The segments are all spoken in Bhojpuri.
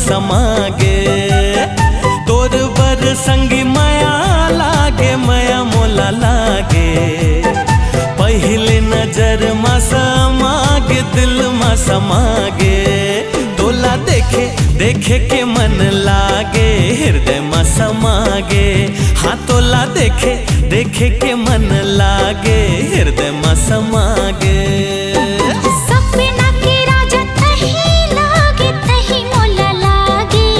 समागे। तोर बर संगी माया लागे, माया मोला लागे। पहले नजर मा समागे, दिल मा समागे। तोला देखे देखे के मन लागे, हृदय मा समागे। हाँ तोला देखे देखे के मन लागे, हृदय मा समागे। सपना के राजा तही लागे, तही मोला लागे।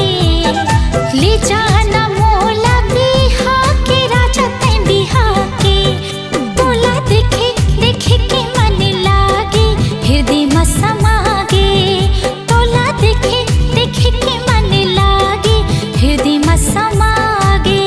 ले जाना मोला बिहा के राजा तै बिहा के। तोला देखे देखे के मन लागे, हृदय मा समागे। तोला देखे देखे के मन लागे, हृदय मा समागे।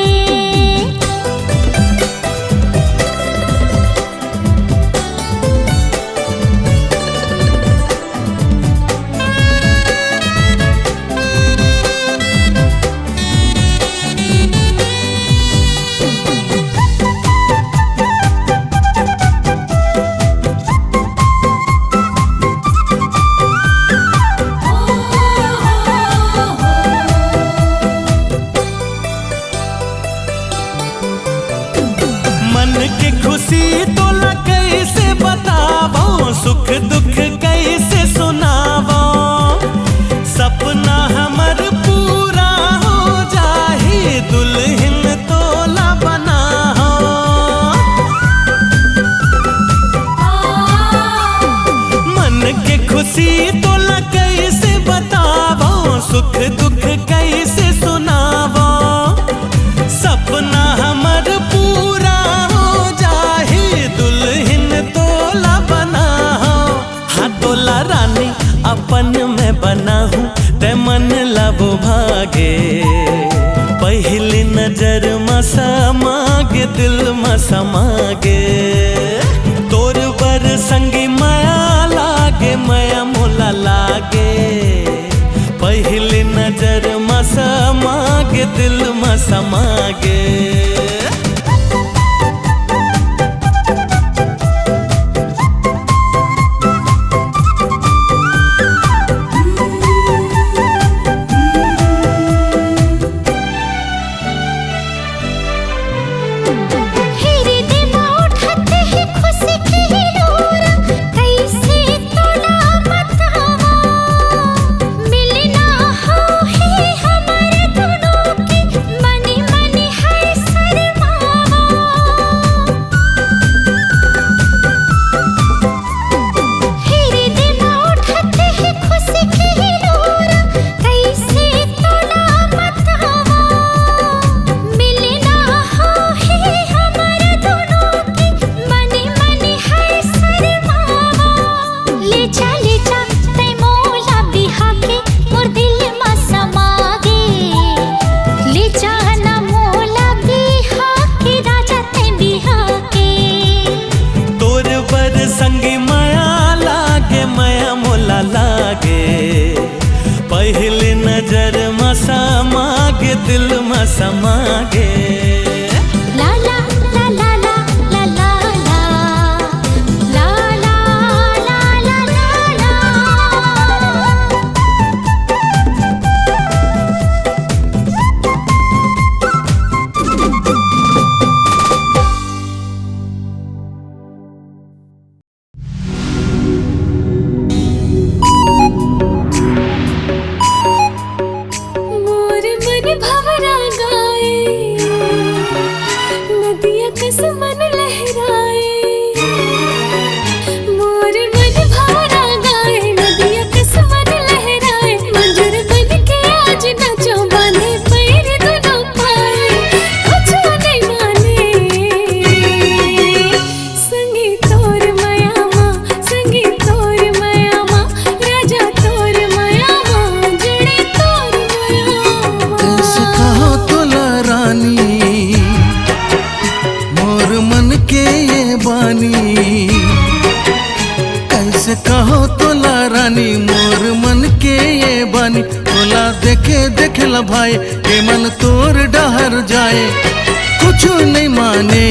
मन के खुशी तोला कैसे बतावो, सुख दुख कैसे सुनावो। सपना हमर पूरा हो जाए, दुल्हन तोला बनाओ। मन के खुशी तोला कैसे बतावो, सुख दुख कैसे सुनावो। सपना हमर पूरा हो जाए, दुल्हन तोला बनाओ। हाँ तोला रानी अपन में बनाहूँ, ते मन लबो भागे। पहली नजर मा समागे, दिल मा समागे। तोर बर संगी माया लागे, माया मोला लागे। पहली नजर मा समागे, दिल मा समागे। हृदय मा उठते ही खुशी की डोरा, कैसे तोला बतावा। मिलना हो ही हमारे दोनों की, मनी मनी है शर्मावा। हृदय मा उठते ही खुशी की डोरा, कैसे तोला बतावा। मिलना हो ही हमारे दोनों की, मनी मनी है शर्मावा। ले जा तै मोला बिहा के, मोर दिल मा समागे। ले जाना मोला बिहा के राजा तै बिहा के। तोर बर संगी माया लागे, माया मोला लागे। पहली नजर मा समागे, दिल मा समागे। ला ला ला ला ला ला ला ला ला ला ला ला ला। मोर मन भवरा गाए, नदिया कस मन लहराए। मोर मन भवरा गाए, नदिया कस मन लहराए। मंजूर बन के आज नाचो, बांधे पैर दोनों पाए। कुछ नहीं माने संगी तोर माया माँ, संगी तोर माया माँ। राजा तोर माया माँ, जुड़े तोर माया माँ। कैसे कहो तोला रानी, मोर मन के ये बानी। कैसे कहो तोला रानी, मोर मन के ये बानी। तोला देखे देखे ला भाई, के मन तोर डहर जाए। कुछ नहीं माने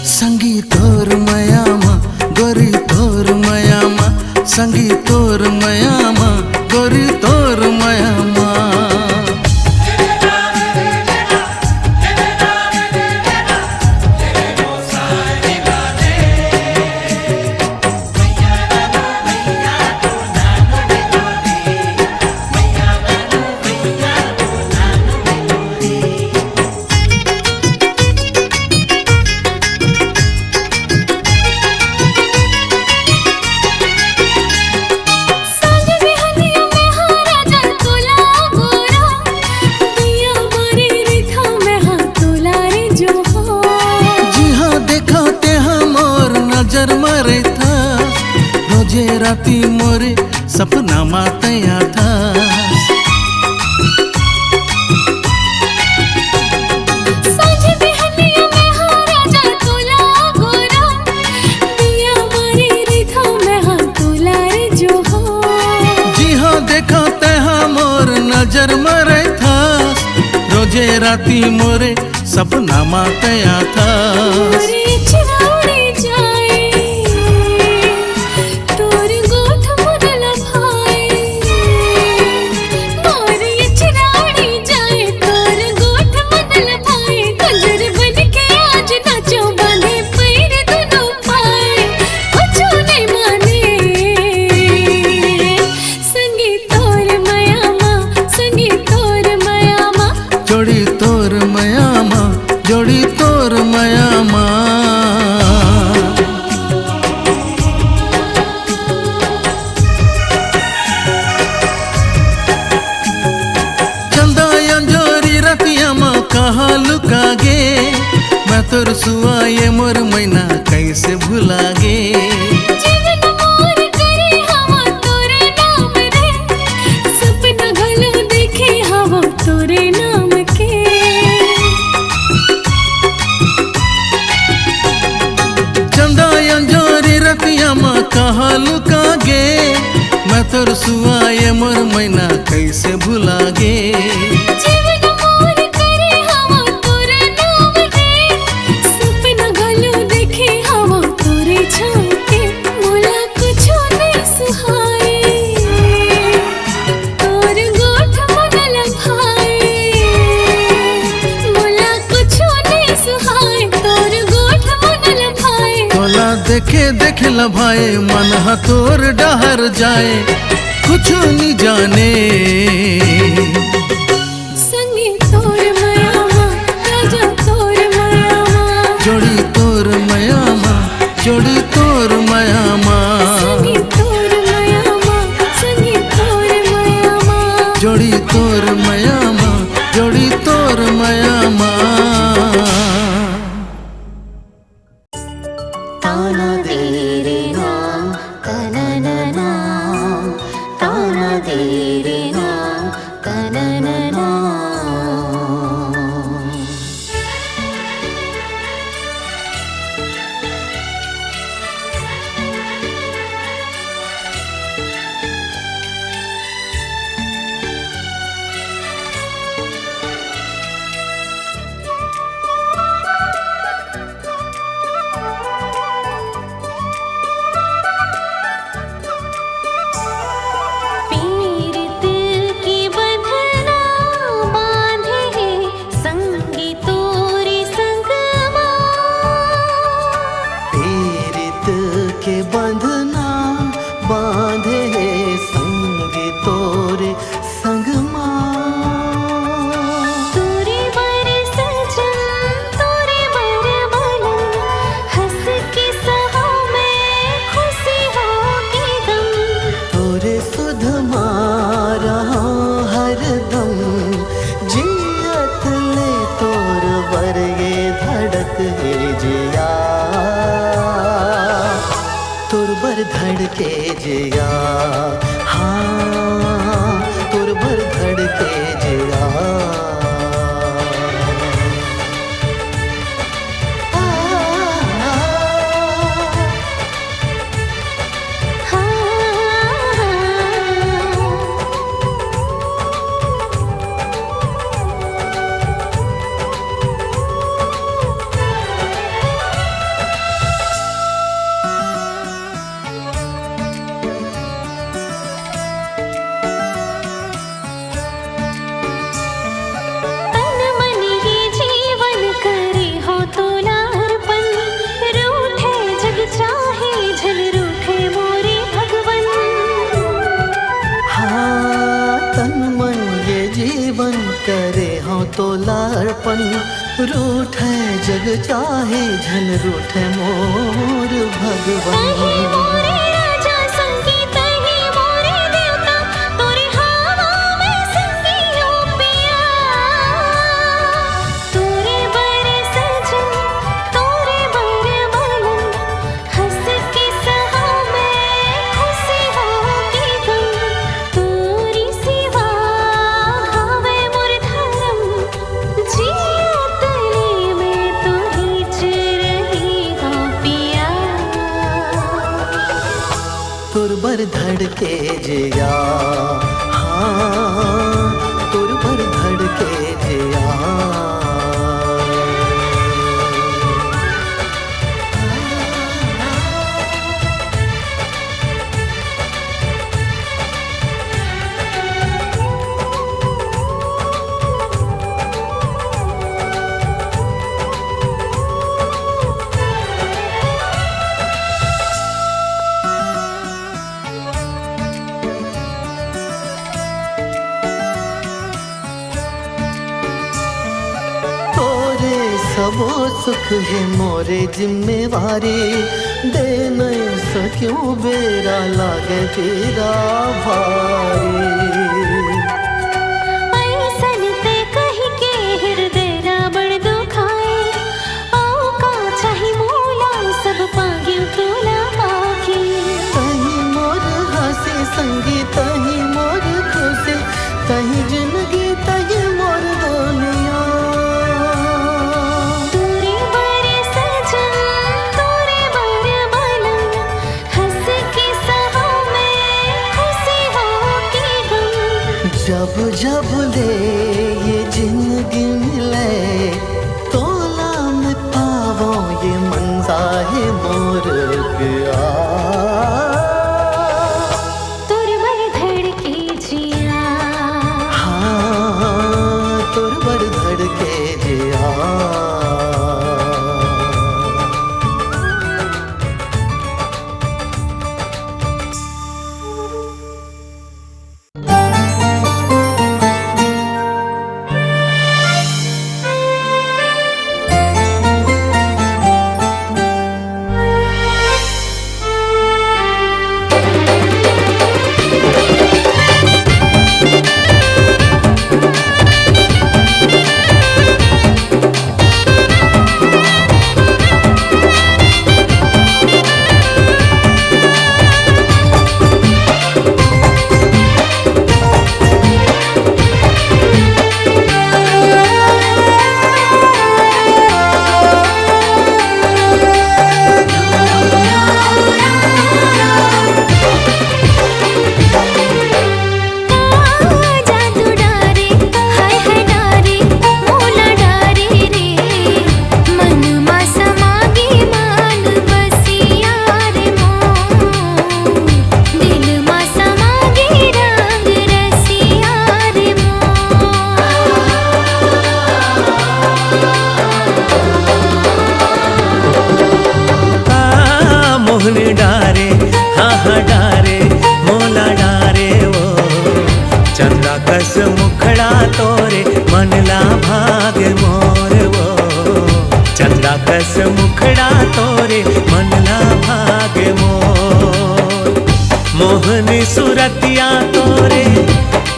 संगी तोर माया माँ, गोरी तोर माया माँ। संगी तोर माया माँ, गोरी तोर राती मोरे सपना मातया था। मोरे चिराउड़ी जाए तोर गोठ मन लभाए, मोरे चिराउड़ी जाए तोर गोठ मन लभाए, कंजर बन के आज नाचो बांधे पैर दोनों पाए, कुछ नहीं माने संगी तोर माया माँ, संगी तोर माया माँ, जोड़ी तोर माया माँ, जोड़ी तोर माया माँ। चंदा अंजोरी रतिया माँ कहाँ लुका गे, मैं तोर सुआ ये मोर मैना कैसे भुला गे। जीवन मोर करे हवा तोरे नाम रे, सपना घलो देखे हवा तोरे नाम के। चंदा अंजोरी रतिया माँ कहाँ लुका गे, मैं तोर सुआ ये मोर मैना कैसे भुला गे। जीवन मोर करे हवा तोरे नाम रे, सपना घलो देखे हवा तोरे छाँव के, मोला कुछो नहीं सुहाए तोर गोठ मन लभाए, मोला कुछो नहीं सुहाए तोर गोठ मन लभाए। तोला देखे देखे लभाए मन हा तोर डहर जाए, कुछ नहीं जाने। संगी तोर माया माँ, राजा तोर माया माँ, जोड़ी तोर माया माँ, जोड़ी तोर माया माँ, संगी तोर माया माँ, संगी तोर माया माँ, जोड़ी तोर माया माँ, जोड़ी तोर माया माँ। ताना दे रे ना तननना, ताना दे रे ना तननना। पीरित की बंधना बांधे है संगी तोरी संगमा, पीरित के बंधना बांधे संगी तोरे संगमा। तोरे बर सजन तोरे बर बनम, हंस के सहा में खुशी हो के गम, तोरे सुध मारा हरदम, जियत ले तोर बर ये धड़क है जिया, तोर बर धड़के जिया, हाँ तोर बर धड़के जिया। तन मन ये जीवन करे हो तोला अर्पण, रूठे जग चाहे झल रूठे मोरे भगवन। हाँ तन मन ये जीवन करे हो तो लार्पण, रूठे जग चाहे झन रूठे मोर तही भगवन। मोरे राजा संगी तही मोरे देवता, तोरे हवा में संगी हो पिया, तोरे बर सजन तोरे बर बनम, हंस के सहा में खुशी हो के गम, तोरी सिवा हवे मोर धर्म, जियत ले मैं तो हिच रही हो पिया। तोर बर धड़के जिया, हाँ तुर भर धड़के जिया। सबो सुख है मोरे जिम्मेवारी, दे नहीं सक्यों बेरा लागे तेरा भारी। ऐसन ते कही के हृदय रावण दुखाए, आओ का चाही मोला सब पागियो तोला पाके। तही मोर हंसी संगी तही मोर खुशी, तही जिंदगी तही मोर दुनिया। जब जब ले ये जिंदगी मिले, तोला में पावो ये मंजा है मोर प्यार। तुर भर धड़के जिया, हाँ तुर भर धड़के जिया। डारे हाँ हाँ डारे मोला डारे वो, चंदा कस मुखड़ा तोरे मनला भाग मोर वो। चंदा कस मुखड़ा तोरे मनला भाग मोर। मोहनी सुरतिया तोरे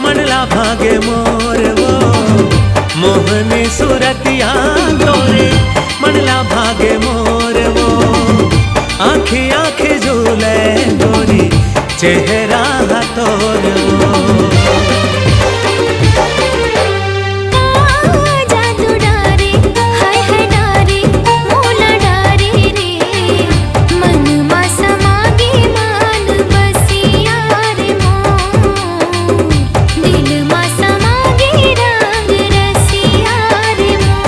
मनला भाग मोर वो। मोहनी सुरतिया तोरे मनला भाग मोर वो। आँखें आँखें झूले गोरी चेहरा तोर वो। जादू डारे हाय हाय डारे मोला डारे रे, मन मा समागे मान बसिया रे मोर। दिल मा समागे रंग रसिया रे मोर।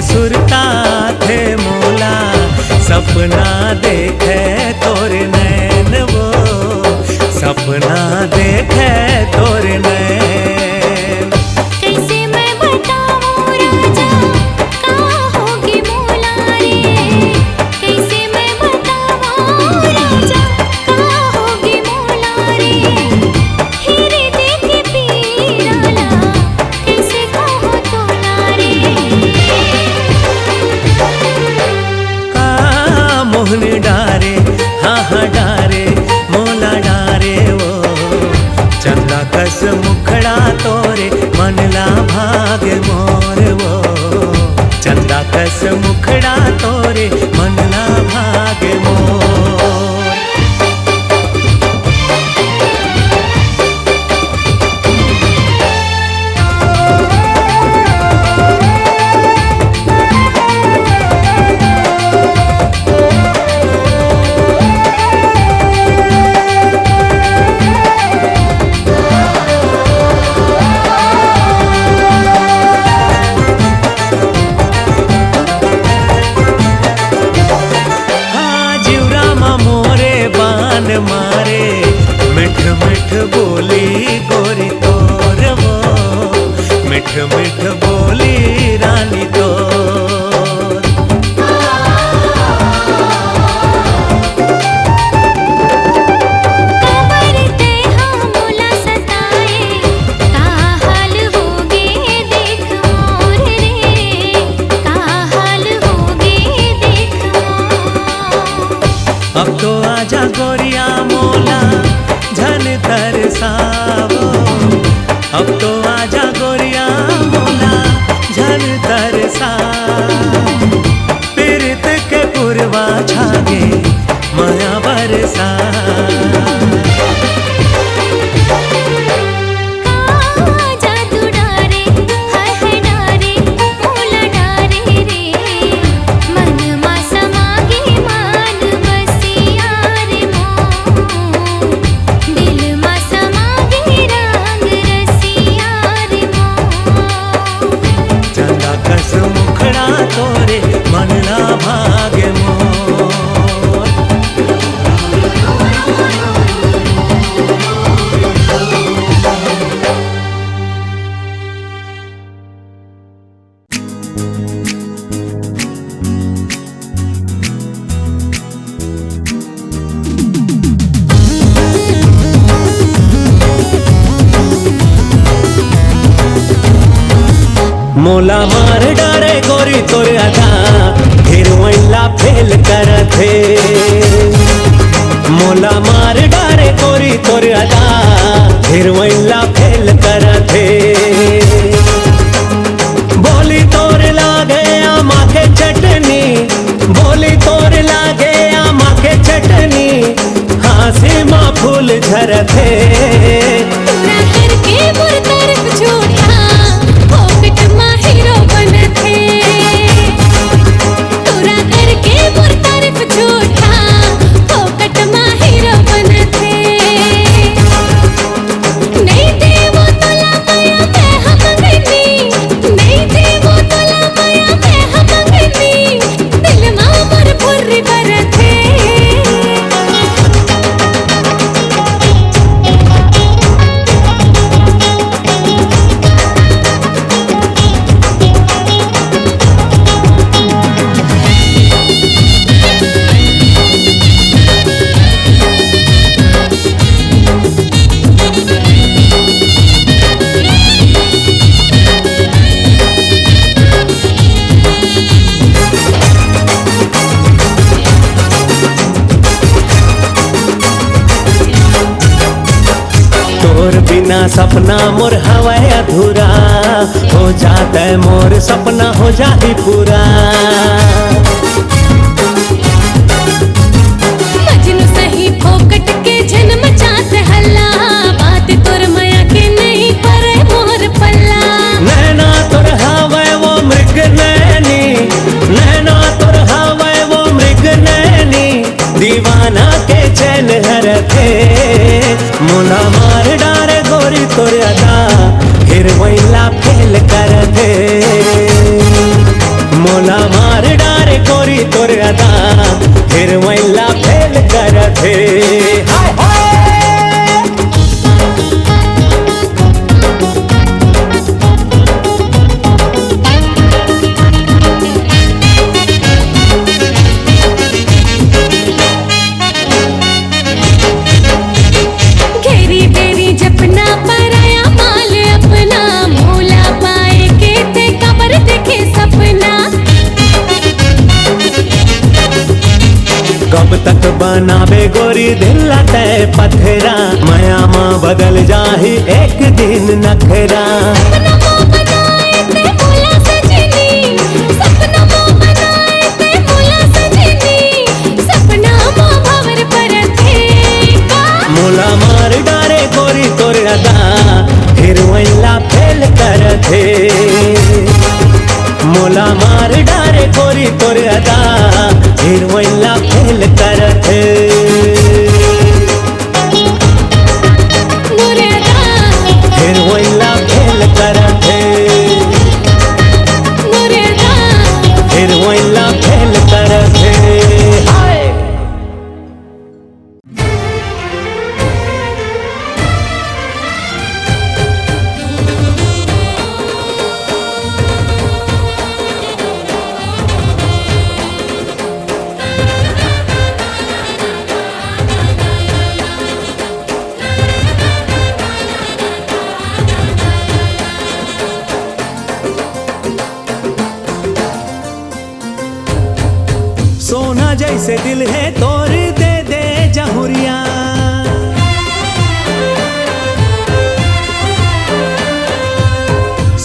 सुरता थे मोला सपना देखे तोरे नैन वो। सपना देखे तोरे नैन। कैसे मैं बताऊं राजा, कहाँ होगी मोला कस मुखड़ा तोरे मनला भाग्य मोर वो चंदा कस मुखड़ा तोरे मनला भाग्य मोर। मारे मिठ मिठ बोली गोरी तोर वो मिठ मिठ बोली रानी तोर। कबरते हाँ मोला सताए का हाल होगे देख मोर रे का हाल होगे देख मोर। अब तो आजा गोरिया मोला झन तरसावो अब तो आजा गोरिया मोला झन तरसावो पीरित के पुरवा छागे माया बरसा। जादू डारे है डारे मोला डारे रे मन मा समागे मान बसिया रे मोर दिल मा समागे रंग रसिया रे मोर। चंदा कस मुखड़ा तोरे मनला भाग्य मोर। मोला मार डारे गोरी तोर अदा हिरोइनला फेल करथे मोला मार डारे गोरी तोर अदा हिरोइनला फेल करथे। बोली तोर लागे आमा के चटनी बोली तोर लागे आमा के चटनी हासी माँ फूल झरथे। पूरा करके बुर तरफ छोड़ा पॉकेट मा हीरो बनथे पूरा करके बुर तरफ छोड़ा पॉकेट मा हीरो बनथे। नहीं देवो तोला माया मैं हम मंगनी नहीं देवो तोला माया मैं हम मंगनी दिल मा मोर फुर्री बरथे। तोर बिना सपना मोर हवाए अधूरा हो जाता है मोर सपना हो जाती पूरा। मजनू सही फोकट के जन्म चाहत हल्ला बात तोर माया के नहीं पर मोर पल्ला। नैना तोर हवाए वो मृग नैनी नैना तोर हवाए वो मृग नैनी दीवाना के चैन हरथे। मोला मार डारे गोरी तोर अदा हिरोइनला फेल करथे मोला मार डारे गोरी तोर अदा हिरोइनला फेल करथे। हाय हाय घेरी बेरी जपना पराया माल अपना मोला पाए के ते कबर देखे सपना। कब तक बनावे गोरी गोरी दिल ते पत्थरा माया माँ बदल जाही एक दिन नखरा। सपना माँ बनाए ते मोला सजनी, सपना माँ बनाए ते मोला सजनी, सपना माँ भंवर परथे का। मोला मार डारे गोरी तोर अदा हिरवैला फेल कर थे। मोला मार डारे गोरी तोर अदा हिरवैला फेल कर थे। मोरे अदा हिरवैला फेल कर थे। मोरे अदा हिरवैला फेल कर थे। हाय सोना जैसे दिल है तोर दे दे जहुरिया।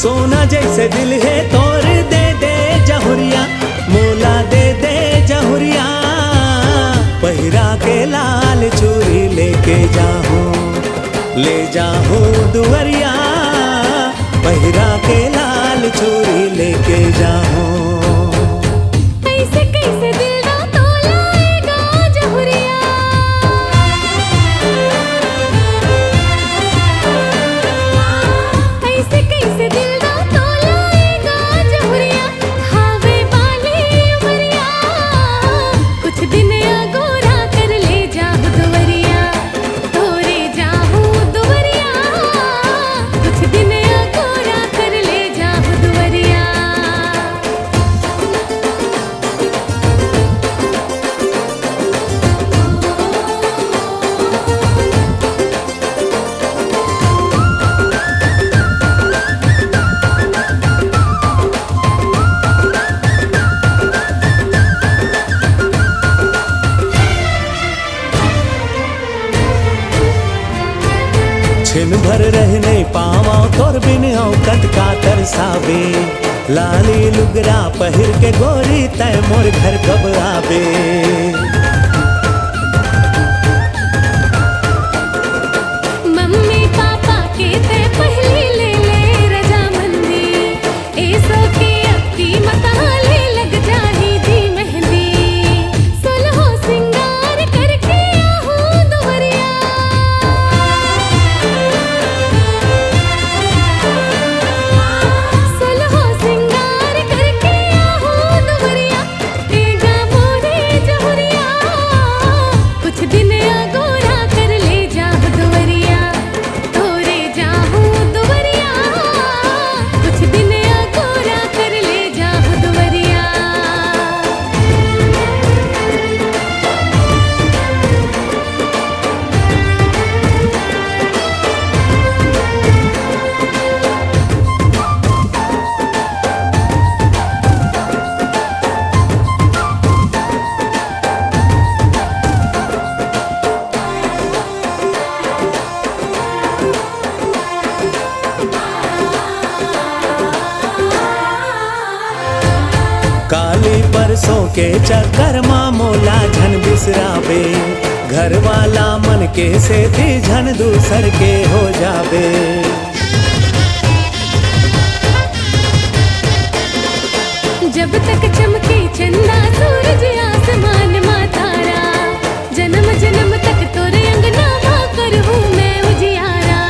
सोना जैसे दिल है तोर दे दे जहुरिया। मोला दे दे जहुरिया पहिरा के लाल चूड़ी लेके जाहूँ, ले जाहूँ दुवरिया। पहिरा के लाल चूड़ी लेके जाहूँ। ऐसे कैसे दिल ना तोलाएगा जहुरिया। ऐसे कैसे दिल ना तोलाएगा जहुरिया। हावे वाली उमरिया कुछ दिन अगोरा कर ले जाहू दुवरिया। तोरे जाहू दुवरिया कुछ दिन अगोरा कर ले जाहू दुवरिया। छिन भर रहने पावा तोर बिन औकत का तरसावे। लाली लुगरा पहिर के गोरी तय मोर घर कब आवे। मम्मी पापा के ते पहली ले ले रजामंदी। ऐसो की अपनी मताले लग जाही दी मेहंदी। सुलहो सिंगार करके आहूँ दुवरिया। सुलहो सिंगार करके आहूँ दुवरिया। तेगा मोरे जहुरिया कुछ दिन अगोरा कर ले जाहू दुवरिया। तोरे जाहू दुवरिया कुछ दिन अगोरा कर ले जाहू दुवरिया। काली परसों के चक्कर माँ मोला झन बिसरावे। घर वाला मन के से थी झन दूसर के हो जावे। जब तक चमके चंदा सूरज आसमान मा तारा। जन्म जन्म तक तोरे अंगना मा करहूँ मैं उजियारा।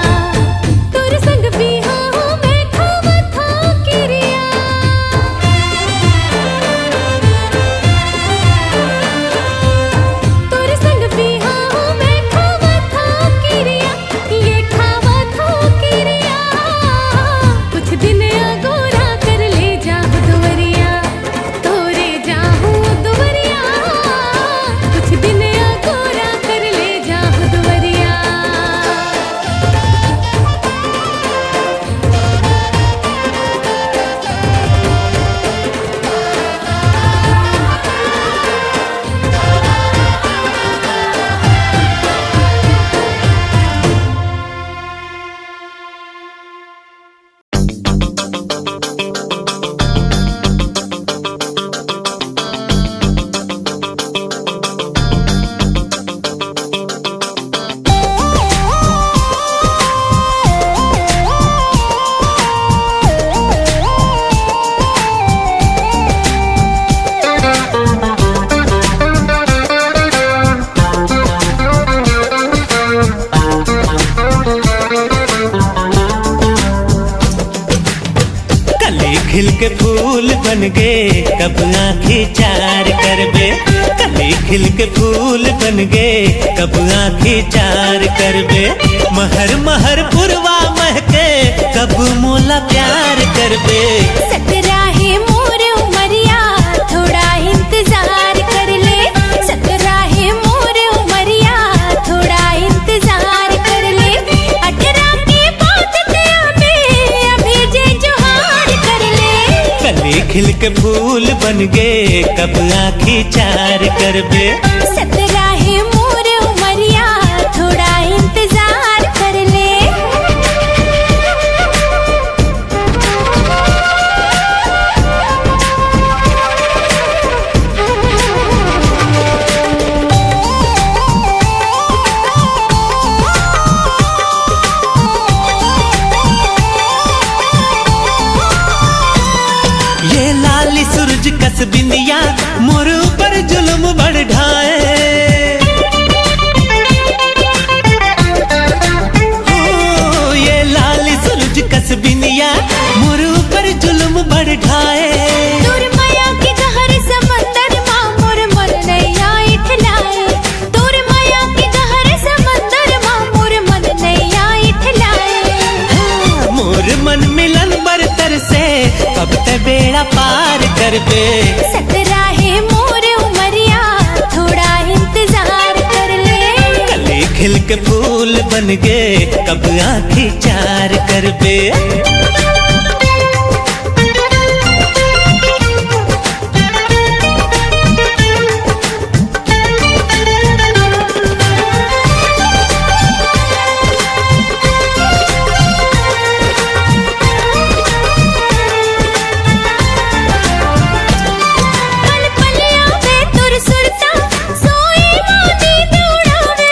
तोरे संग पीहा हूँ मैं खावत हूँ किरिया। तोरे संग पीहा हूँ मैं खावत हूँ किरिया। ये खावत हूँ खिल के फूल बन गे कब आँखी चार करबे। कली खिल के फूल बन गे कब आँखी चार करबे। महर महर पुरवा महके कब मोला प्यार करबे। सकराहे मोर उमरिया थोड़ा इंतजार कर ले। सकराहे मोर उमरिया थोड़ा इंतजार कर ले। 18 के बाद ते अभी जे जोहार कर ले। कली खिल के फूल बन गे कब आँखी चार करबे। सकराहे मोर उमरिया थोड़ा इंतजार कर ले। ये लाली सूरज कस बिंदिया मोर ऊपर जुल्म बढ़ ढाए। हो ये लाली सूरज कस बिंदिया मोर ऊपर जुल्म बढ़ ढाए। दूर माया के गहर समंदर माँ मोर मन नैया इठलाए। दूर माया के गहर समंदर माँ मोर मन नैया इठलाए। हाँ, मोर मन मिलन बरतर से कब ते बेड़ा पार करबे। सकराहे मोर उमरिया थोड़ा इंतजार कर ले। कली खिल के फूल बन गे कब आँखी चार करबे। पल पल आवे तुर सुरता सोई मोती दौड़ावे।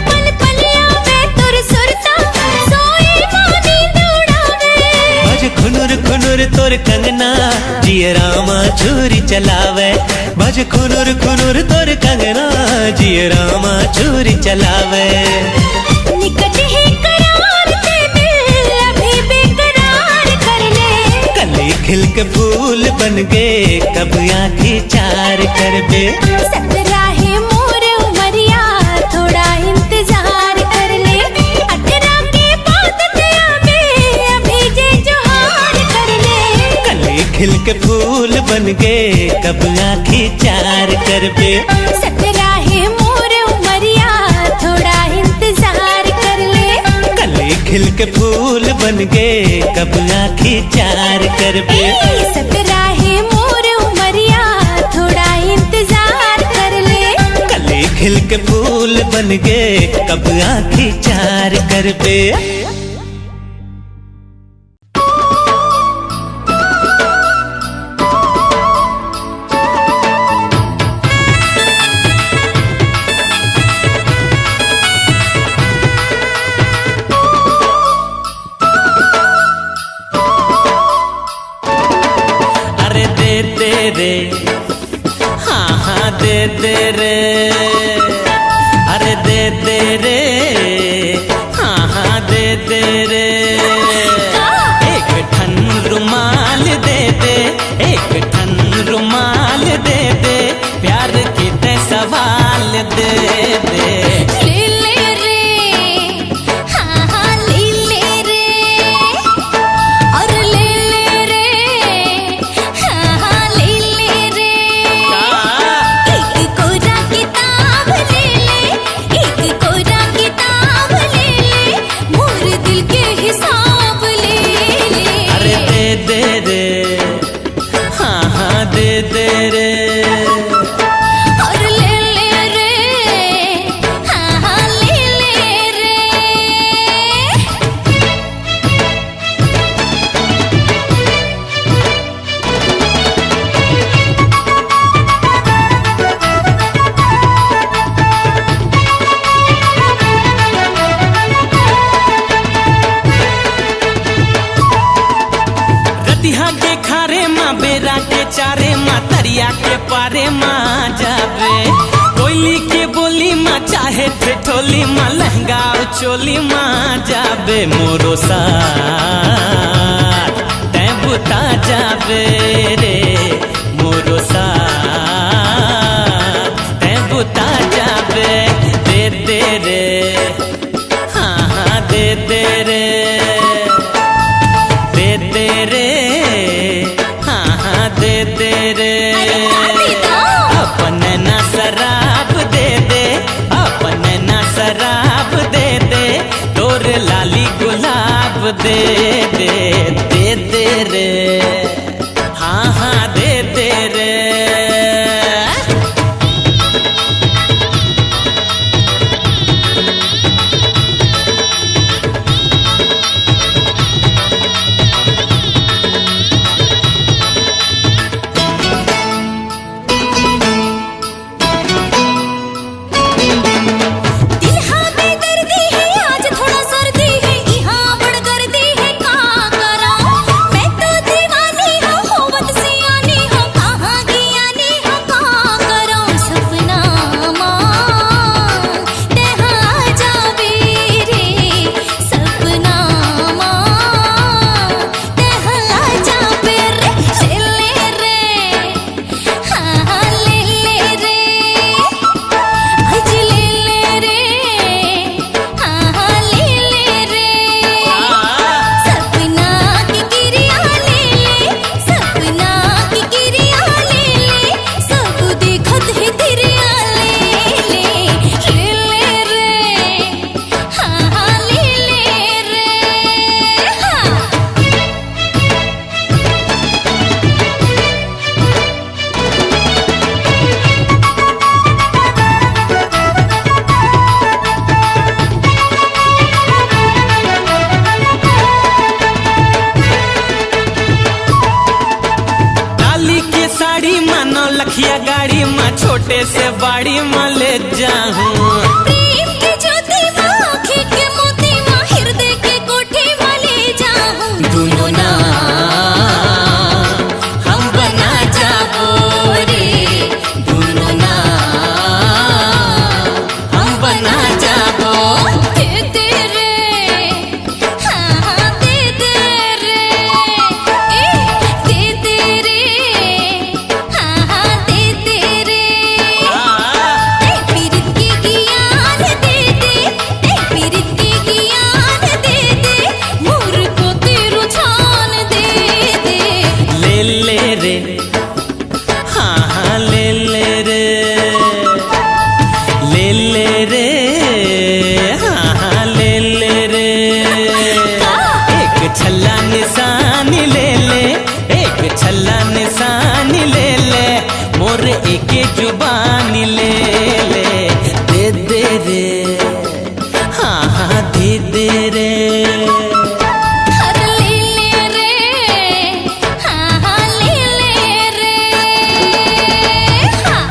पल पल आवे तुर सुरता सोई मोती दौड़ावे। बज खुनुर खुनुर तोर कंगना जिय रामा छुरी चलावे। बज खुनुर खुनुर तोर कंगना जिय रामा छुरी चलावे। निकट है करार ते दिल अभी बेकरार कर ले। कली खिल के फूल बन गे कब आँखी चार करबे। सकराहे मोर उमरिया थोड़ा इंतजार कर ले। 18 के बाद ते अभी जे जोहार कर ले। कली खिल के फूल बन गे कब आँखी चार करबे। सकराहे मोर उमरिया थोड़ा इंतजार कर ले। कली खिल के फूल बन गे कब आँखी चार करबे। सकराहे मोर उमरिया थोड़ा इंतजार कर ले। कली खिल के फूल बन गे कब आँखी चार करबे। अरे दे दे रे हाँ हाँ दे दे रे। अरे दे दे रे हाँ हाँ दे दे रे। एक ठन रुमाल दे दे। एक ठन रुमाल दे दे। प्यार की ते सवाल दे दे। ले ले रे हाँ हाँ ले ले रे। और ले ले रे हाँ हाँ ले ले रे। एक कोरा किताब ले ले। एक कोरा किताब ले ले। मोर दिल के हिसाब ले ले। अरे दे दे रे हाँ हाँ दे दे रे। और ले ले रे चाहे ठेठोली माँ लहंगा चोली माँ जाबे मोरो साथ तै बुता जाबे रे मोरो साथ तै बुता जाबे दे दे रे हाँ हाँ दे दे रे दे दे रे हाँ हाँ दे दे रे अपने ना शराब दे दे अपने ना शराब दे दे तोर लाली गुलाब दे दे दे दे रे हाँ हाँ दे दे रे लखिया गाड़ी माँ छोटे से बाड़ी माँ ले जाऊं प्रेम की ज्योति माँ आँखें के मोती माँ हृदय के कोठे माँ ले जाऊं दोनों ना हम बना जाबो रे दोनों ना हम बना जाबो दे दे रे हाँ हाँ दे दे रे दे दे रे हाँ हाँ दे दे रे पीरित की ज्ञान दे दे पीरित की ज्ञान दे दे मोर को तेरू छान दे दे ले ले रे हाँ हाँ ले ले रे ले ले रे हाँ हाँ ले ले रे एक छल्ला निशानी ले ले एक छल्ला निशानी ले ले मोर एक जुबानी ले ले दे दे रे हाँ हाँ दे दे रे हर ले ले रे हाँ हाँ ले ले रे हाँ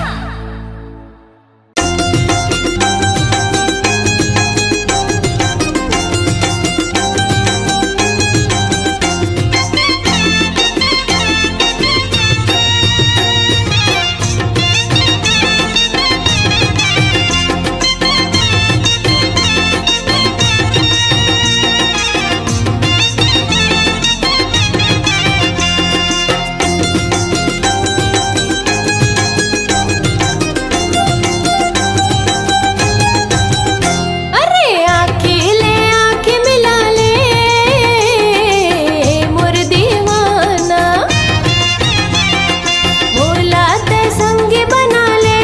अरे आँखें मिला ले मोर दीवाना बोला ते संग बना ले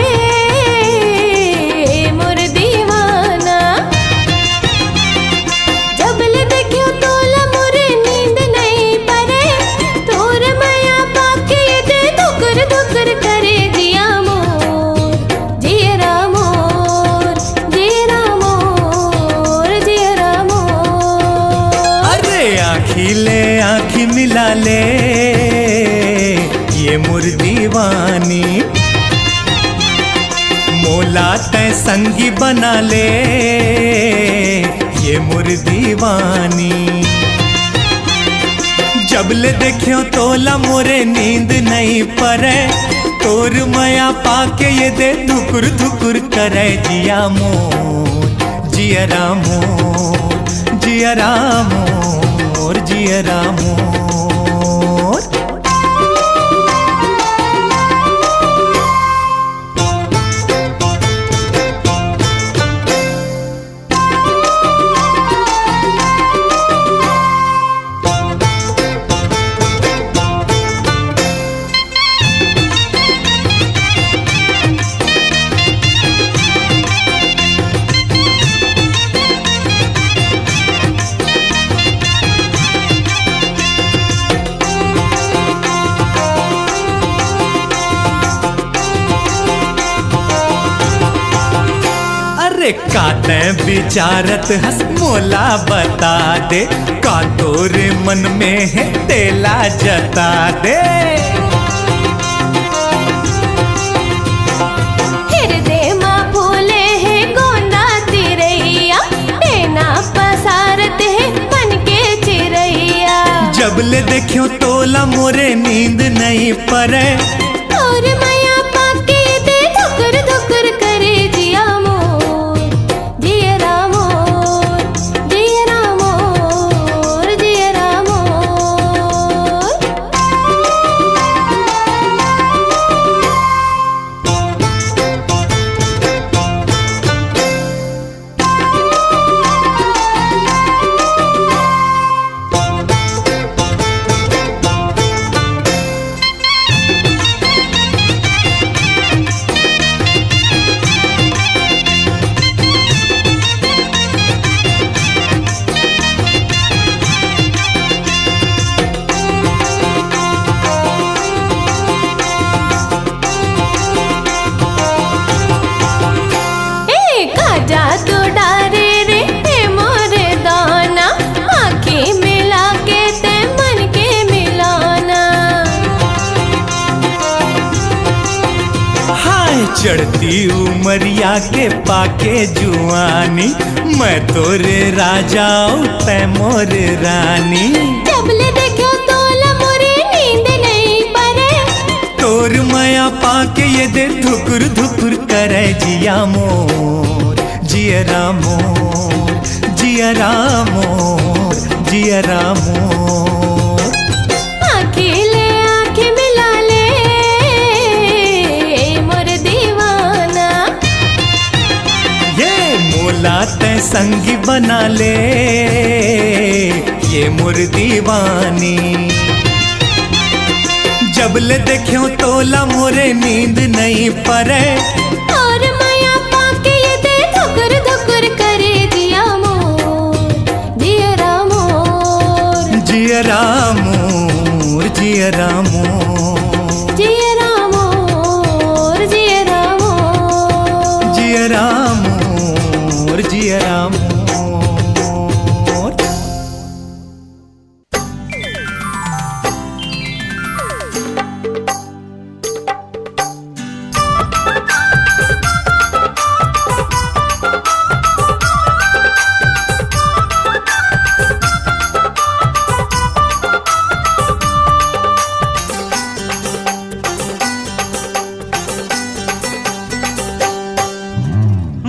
मोर दीवाना जब ले देखियो तोला मोरे नींद नहीं परे तोर माया पाके दे धुकर धुकर करे जिया मोर जियरा मोर जियरा मोर जियरा मोर अरे आँखी ले आँखी मिला ले ये मोर दीवानी मोला तय संगी बना ले ये मोर दीवानी जब ले देखियो तोला मोरे नींद नहीं परे तोर माया पाके ये दे धुकुर धुकुर करे जिया मोर जियरा मोर जियरा मोर जियरा मोर। काते विचारत हस मोला बता दे का तोरे मन में है तेला जता दे। हृदय माँ फूले है गोंदा तिरैया तेना पसारत है मन के चिरैया। जब ले देखियो तोला मोरे नींद नहीं परे और माया पाके दे धुकुर धुकुर करे जिया चढ़ती उमरिया के पाके जुआनी मैं तोरे राजा तै मोर रानी। जब ले देखो तोला मोरे नींद नहीं परे तोर माया पाके ये दे धुकुर धुकुर करे जिया मोर जियरा मोर जियरा मोर जियरा मोर। अकेले आंखें मिला ले मोर दीवाना ये मोला तै संगी बना ले ये मोर दीवानी। जब ले देखियो तोला मोरे नींद नहीं परे और माया पाके ये दे धुकुर धुकुर करे जिया मोर जियरा मोर जियरा मोर जियरा मोर जियरा मोर जियरा मोर जियरा मोर जियरा मोर।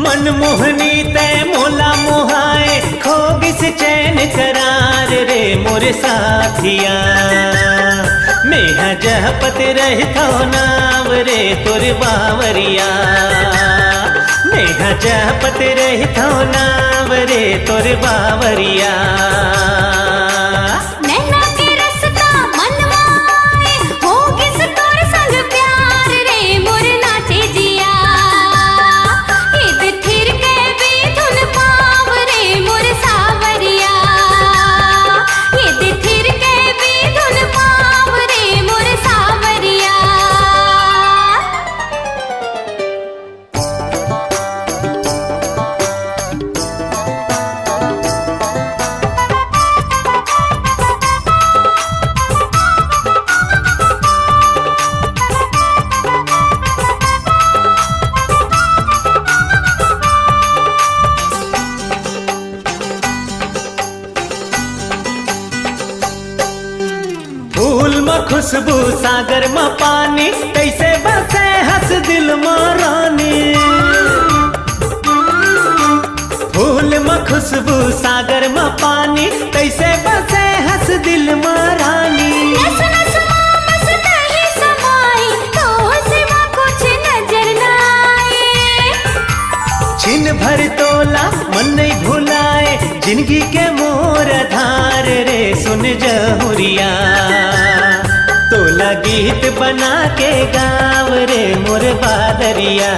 मनमोहनी तै मोला मोहाए खोगिस चैन करार रे मोरे साथिया। मेहा जहपत रहतो नाव रे तोर बावरिया। मेहा जहपत रहतो नाव रे तोर बावरिया। नैना के रसता मनवाए होगिस तोर संग प्यार रे मोर नाचे जिया। ईद थिर के भी धुन पाव रे मोर सावरिया। ईद थिर के भी धुन पाव रे मोर सावरिया। फूल में खुशबू सागर में पानी कैसे बस दिल मारानी फूल में खुशबू सागर में पानी कैसे बसे हंस दिल मारानी नस नस मस नहीं समाई तो सिवा कुछ नजर ना आए छिन भर तोला मन नहीं भुलाए जिंदगी के मोर धार रे सुन जहुरिया तोला गीत बना के गाव रे मोर बादरिया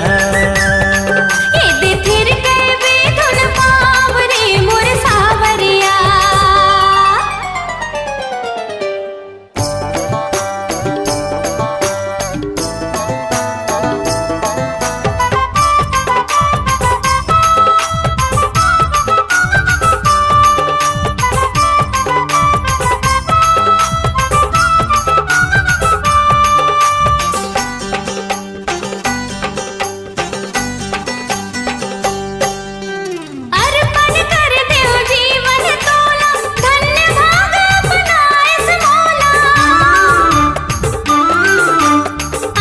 ये फिर के भी धुन पाव रे मोर सावरिया अर्पण कर देव जीवन तोला धन्य भाग बनाए समोला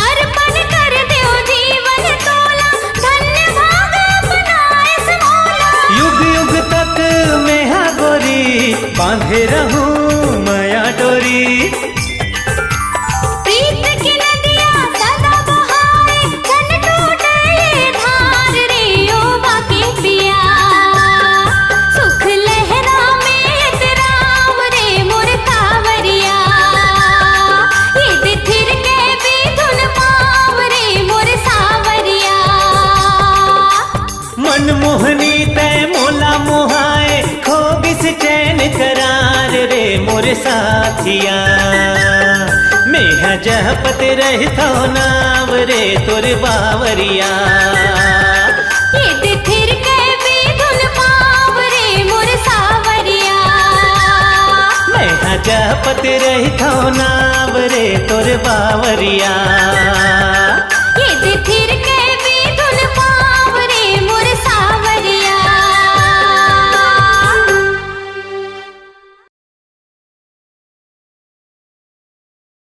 अर्पण कर देव जीवन तोला धन्य भाग बनाए समोला युग युग तक मैं हा गोरी बांधे रहूं माया डोरी प्रीत की नदियाँ सदा बहाए जन टूटे ये धार रे ओ बाकी पिया सुख लहरा में इतराम रे मोर कावरिया ये फिर के भी धुन पाव रे मोर सावरिया मन मोहनी तय मोला मोहाए खो बिस चैन करार रे मोर साथिया मैं जहपत रहता नाव रे तोर बावरिया ये फिर के भी धुन पाव रे मोर सावरिया मैं जहपत रहता नाव रे तोर बावरिया